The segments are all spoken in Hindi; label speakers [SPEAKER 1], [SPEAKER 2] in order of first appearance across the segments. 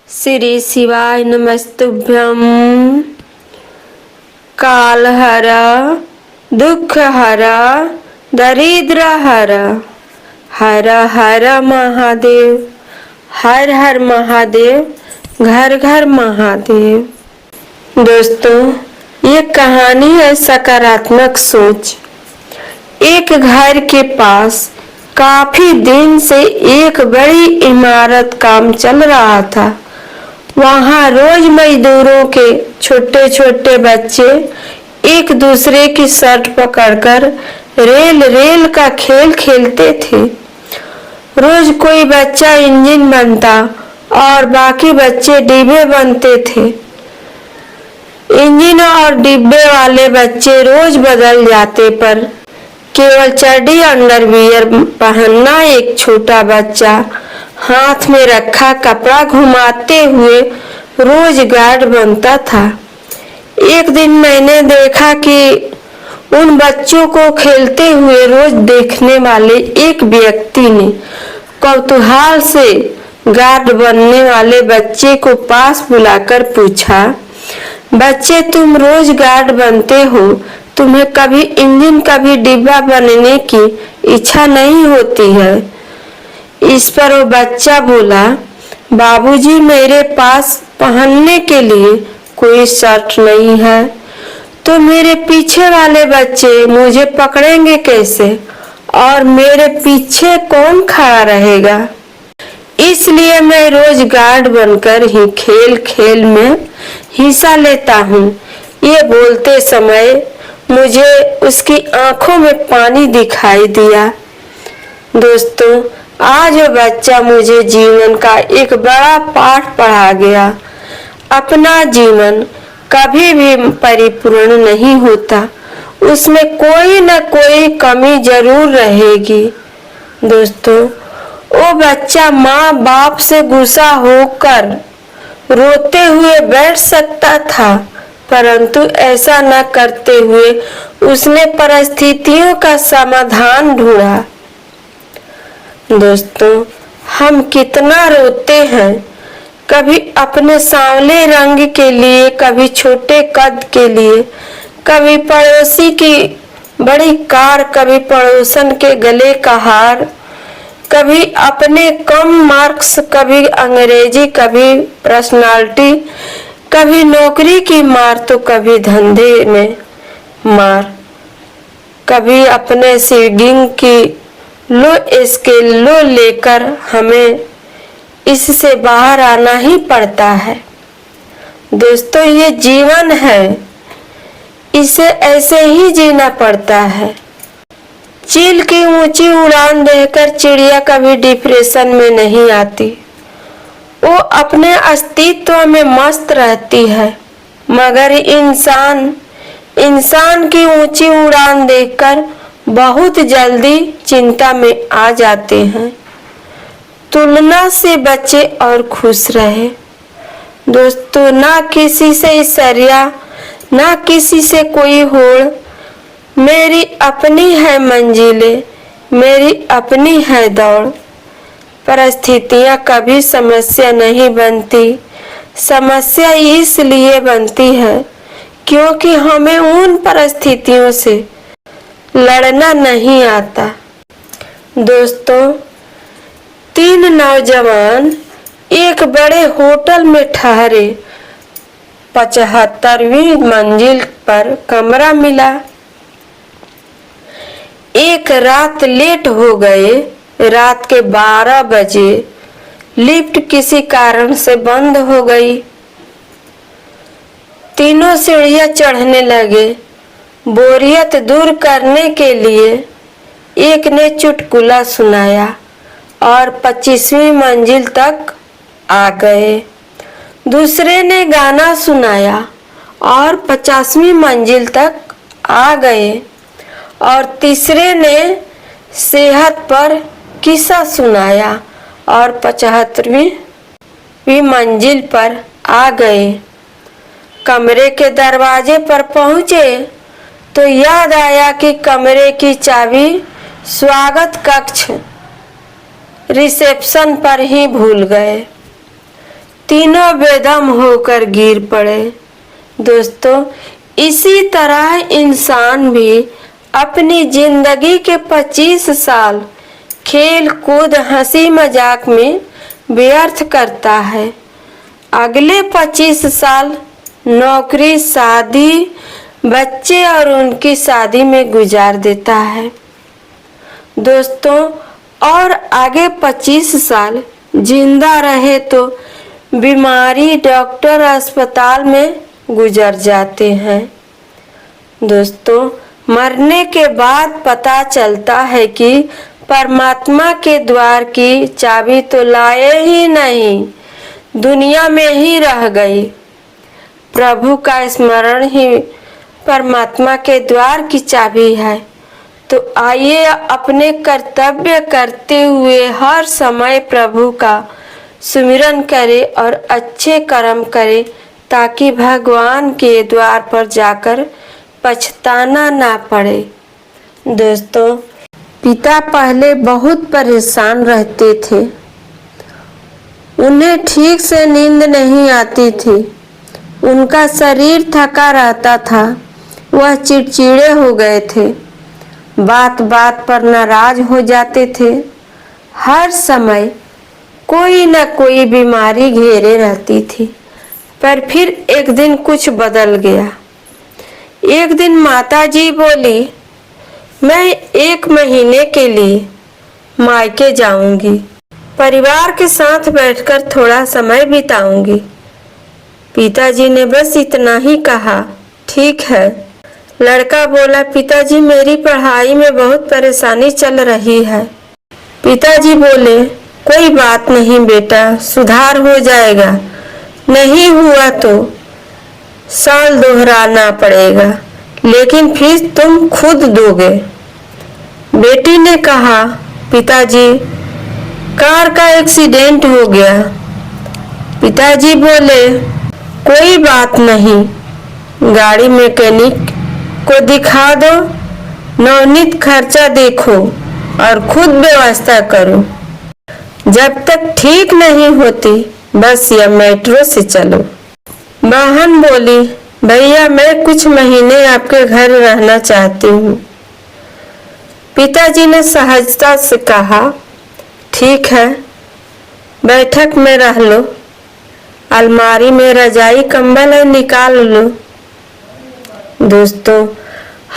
[SPEAKER 1] श्री शिवाय नमस्तुभ्यं। कालहर दुःखहर दरिद्रहर हर हर महादेव, हर हर महादेव, घर घर महादेव। दोस्तों, ये कहानी है सकारात्मक सोच। एक घर के पास काफी दिन से एक बड़ी इमारत काम चल रहा था। वहाँ रोज मजदूरों के छोटे छोटे बच्चे एक दूसरे की शर्ट पकड़कर रेल रेल का खेल खेलते थे। रोज कोई बच्चा इंजन बनता और बाकी बच्चे डिब्बे बनते थे। इंजन और डिब्बे वाले बच्चे रोज बदल जाते, पर केवल चड्डी अंडरवियर पहनना एक छोटा बच्चा हाथ में रखा कपड़ा घुमाते हुए रोज गार्ड बनता था। एक दिन मैंने देखा कि उन बच्चों को खेलते हुए रोज देखने वाले एक व्यक्ति ने कौतूहल से गार्ड बनने वाले बच्चे को पास बुलाकर पूछा, बच्चे तुम रोज गार्ड बनते हो, तुम्हें कभी इंजन कभी डिब्बा बनने की इच्छा नहीं होती है? इस पर वो बच्चा बोला, बाबूजी मेरे पास पहनने के लिए कोई शर्ट नहीं है, तो मेरे पीछे वाले बच्चे मुझे पकड़ेंगे कैसे और मेरे पीछे कौन खड़ा रहेगा? इसलिए मैं रोज गार्ड बनकर ही खेल खेल में हिस्सा लेता हूँ। ये बोलते समय मुझे उसकी आंखों में पानी दिखाई दिया। दोस्तों, आज वो बच्चा मुझे जीवन का एक बड़ा पाठ पढ़ा गया। अपना जीवन कभी भी परिपूर्ण नहीं होता, उसमें कोई न कोई कमी जरूर रहेगी। दोस्तों, वो बच्चा माँ बाप से गुस्सा होकर रोते हुए बैठ सकता था, परंतु ऐसा न करते हुए उसने परिस्थितियों का समाधान ढूंढा। दोस्तों, हम कितना रोते हैं, कभी अपने सांवले रंग के लिए, कभी छोटे कद के लिए, कभी पड़ोसी की बड़ी कार, कभी पड़ोसन के गले का हार, कभी अपने कम मार्क्स, कभी अंग्रेजी, कभी पर्सनालिटी, कभी नौकरी की मार, तो कभी धंधे में मार, कभी अपने सीडिंग की लो स्केल लो लेकर हमें इससे बाहर आना ही पड़ता है। दोस्तों, ये जीवन है, इसे ऐसे ही जीना पड़ता है। चील की ऊंची उड़ान देखकर चिड़िया कभी डिप्रेशन में नहीं आती, वो अपने अस्तित्व में मस्त रहती है। मगर इंसान की ऊंची उड़ान देखकर बहुत जल्दी चिंता में आ जाते हैं। तुलना से बचे और खुश रहे। दोस्तों, ना किसी से ईर्ष्या, ना किसी से कोई होड़। मेरी अपनी है मंजिलें, मेरी अपनी है दौड़। परिस्थितियां कभी समस्या नहीं बनती, समस्या इसलिए बनती है क्योंकि हमें उन परिस्थितियों से लड़ना नहीं आता। दोस्तों, 3 नौजवान एक बड़े होटल में ठहरे। 75वीं मंजिल पर कमरा मिला। एक रात लेट हो गए। रात के 12 बजे लिफ्ट किसी कारण से बंद हो गई। तीनों सीढ़ियां चढ़ने लगे। बोरियत दूर करने के लिए एक ने चुटकुला सुनाया और 25वीं मंजिल तक आ गए। दूसरे ने गाना सुनाया और 50वीं मंजिल तक आ गए और तीसरे ने सेहत पर किस्सा सुनाया और 75वीं मंजिल पर आ गए। कमरे के दरवाजे पर पहुंचे तो याद आया कि कमरे की चाबी स्वागत कक्ष रिसेप्शन पर ही भूल गए। तीनों बेदम होकर गिर पड़े। दोस्तों, इसी तरह इंसान भी अपनी जिंदगी के 25 साल खेल कूद हंसी मजाक में व्यर्थ करता है। अगले 25 साल नौकरी, शादी, बच्चे और उनकी शादी में गुजार देता है। दोस्तों, और आगे 25 साल जिंदा रहे तो बीमारी, डॉक्टर, अस्पताल में गुजर जाते हैं। दोस्तों, मरने के बाद पता चलता है कि परमात्मा के द्वार की चाबी तो लाए ही नहीं, दुनिया में ही रह गई। प्रभु का स्मरण ही परमात्मा के द्वार की चाबी है। तो आइए अपने कर्तव्य करते हुए हर समय प्रभु का सुमिरन करें और अच्छे कर्म करें, ताकि भगवान के द्वार पर जाकर पछताना ना पड़े। दोस्तों, पिता पहले बहुत परेशान रहते थे। उन्हें ठीक से नींद नहीं आती थी। उनका शरीर थका रहता था। वह चिड़चिड़े हो गए थे। बात बात पर नाराज हो जाते थे। हर समय कोई न कोई बीमारी घेरे रहती थी। पर फिर एक दिन कुछ बदल गया। एक दिन माताजी बोली, मैं 1 महीने के लिए मायके जाऊंगी, परिवार के साथ बैठकर थोड़ा समय बिताऊंगी। पिताजी ने बस इतना ही कहा, ठीक है। लड़का बोला, पिताजी मेरी पढ़ाई में बहुत परेशानी चल रही है। पिताजी बोले, कोई बात नहीं बेटा, सुधार हो जाएगा। नहीं हुआ तो साल दोहराना पड़ेगा, लेकिन फीस तुम खुद दोगे। बेटी ने कहा, पिताजी कार का एक्सीडेंट हो गया। पिताजी बोले, कोई बात नहीं, गाड़ी मैकेनिक को दिखा दो, नवनीत खर्चा देखो और खुद व्यवस्था करो। जब तक ठीक नहीं होती बस या मेट्रो से चलो। बहन बोली, भैया मैं कुछ महीने आपके घर रहना चाहती हूँ। पिताजी ने सहजता से कहा, ठीक है, बैठक में रह लो, अलमारी में रजाई कंबल है, निकाल लो। दोस्तों,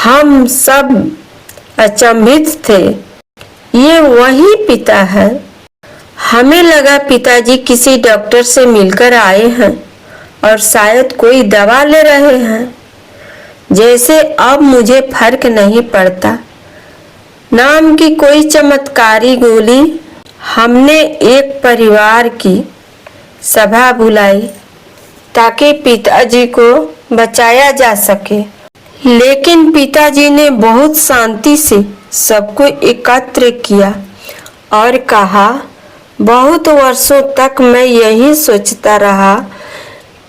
[SPEAKER 1] हम सब अचंभित थे। ये वही पिता है। हमें लगा पिताजी किसी डॉक्टर से मिलकर आए हैं और शायद कोई दवा ले रहे हैं। जैसे अब मुझे फर्क नहीं पड़ता नाम की कोई चमत्कारी गोली। हमने एक परिवार की सभा बुलाई ताकि पिताजी को बचाया जा सके, लेकिन पिताजी ने बहुत शांति से सबको एकत्र किया और कहा, बहुत वर्षों तक मैं यही सोचता रहा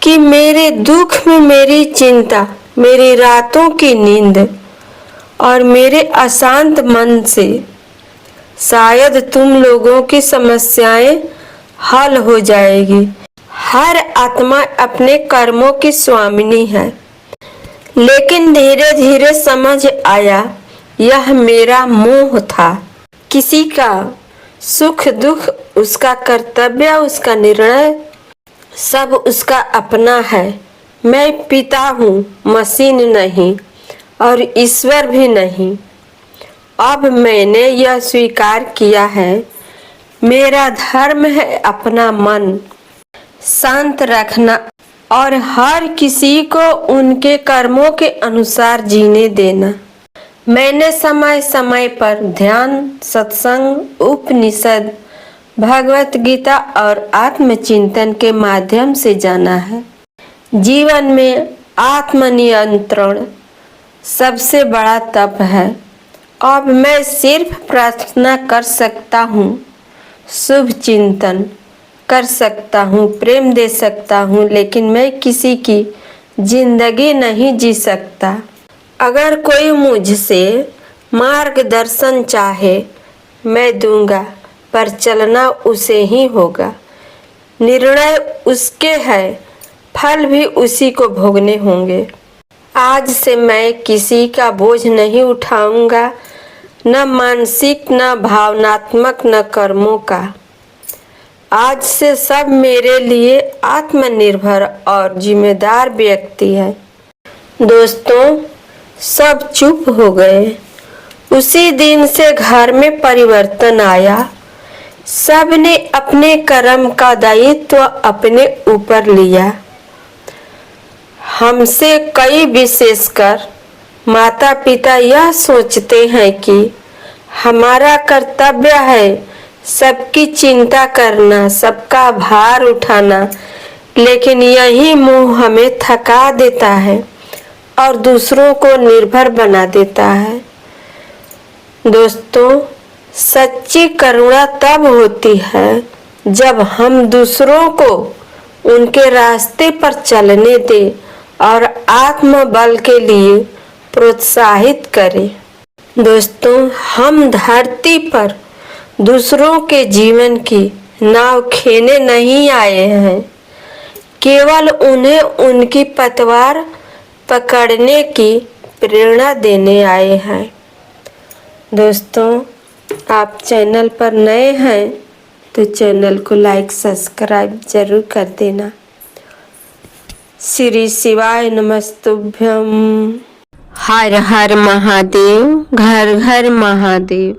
[SPEAKER 1] कि मेरे दुख में मेरी चिंता, मेरी रातों की नींद और मेरे अशांत मन से शायद तुम लोगों की समस्याएं हल हो जाएगी। हर आत्मा अपने कर्मों की स्वामिनी है। लेकिन धीरे धीरे समझ आया यह मेरा मोह था। किसी का सुख दुख उसका कर्तव्य, उसका निर्णय सब उसका अपना है। मैं पिता हूँ, मशीन नहीं और ईश्वर भी नहीं। अब मैंने यह स्वीकार किया है, मेरा धर्म है अपना मन शांत रखना और हर किसी को उनके कर्मों के अनुसार जीने देना। मैंने समय समय पर ध्यान, सत्संग, उपनिषद, भगवत गीता और आत्मचिंतन के माध्यम से जाना है। जीवन में आत्मनियंत्रण सबसे बड़ा तप है। अब मैं सिर्फ प्रार्थना कर सकता हूँ, शुभ चिंतन कर सकता हूँ, प्रेम दे सकता हूँ, लेकिन मैं किसी की जिंदगी नहीं जी सकता। अगर कोई मुझसे मार्गदर्शन चाहे मैं दूंगा, पर चलना उसे ही होगा। निर्णय उसके हैं, फल भी उसी को भोगने होंगे। आज से मैं किसी का बोझ नहीं उठाऊंगा, न मानसिक, न भावनात्मक, न कर्मों का। आज से सब मेरे लिए आत्मनिर्भर और जिम्मेदार व्यक्ति है। दोस्तों, सब चुप हो गए। उसी दिन से घर में परिवर्तन आया। सब ने अपने कर्म का दायित्व अपने ऊपर लिया। हमसे कई, विशेषकर माता पिता, यह सोचते हैं कि हमारा कर्तव्य है सबकी चिंता करना, सबका भार उठाना, लेकिन यही मोह हमें थका देता है और दूसरों को निर्भर बना देता है। दोस्तों, सच्ची करुणा तब होती है जब हम दूसरों को उनके रास्ते पर चलने दें और आत्मबल के लिए प्रोत्साहित करें। दोस्तों, हम धरती पर दूसरों के जीवन की नाव खेने नहीं आए हैं, केवल उन्हें उनकी पतवार पकड़ने की प्रेरणा देने आए हैं। दोस्तों, आप चैनल पर नए हैं तो चैनल को लाइक सब्सक्राइब जरूर कर देना। श्री शिवाय नमस्तुभ्यम। हर हर महादेव, घर घर महादेव।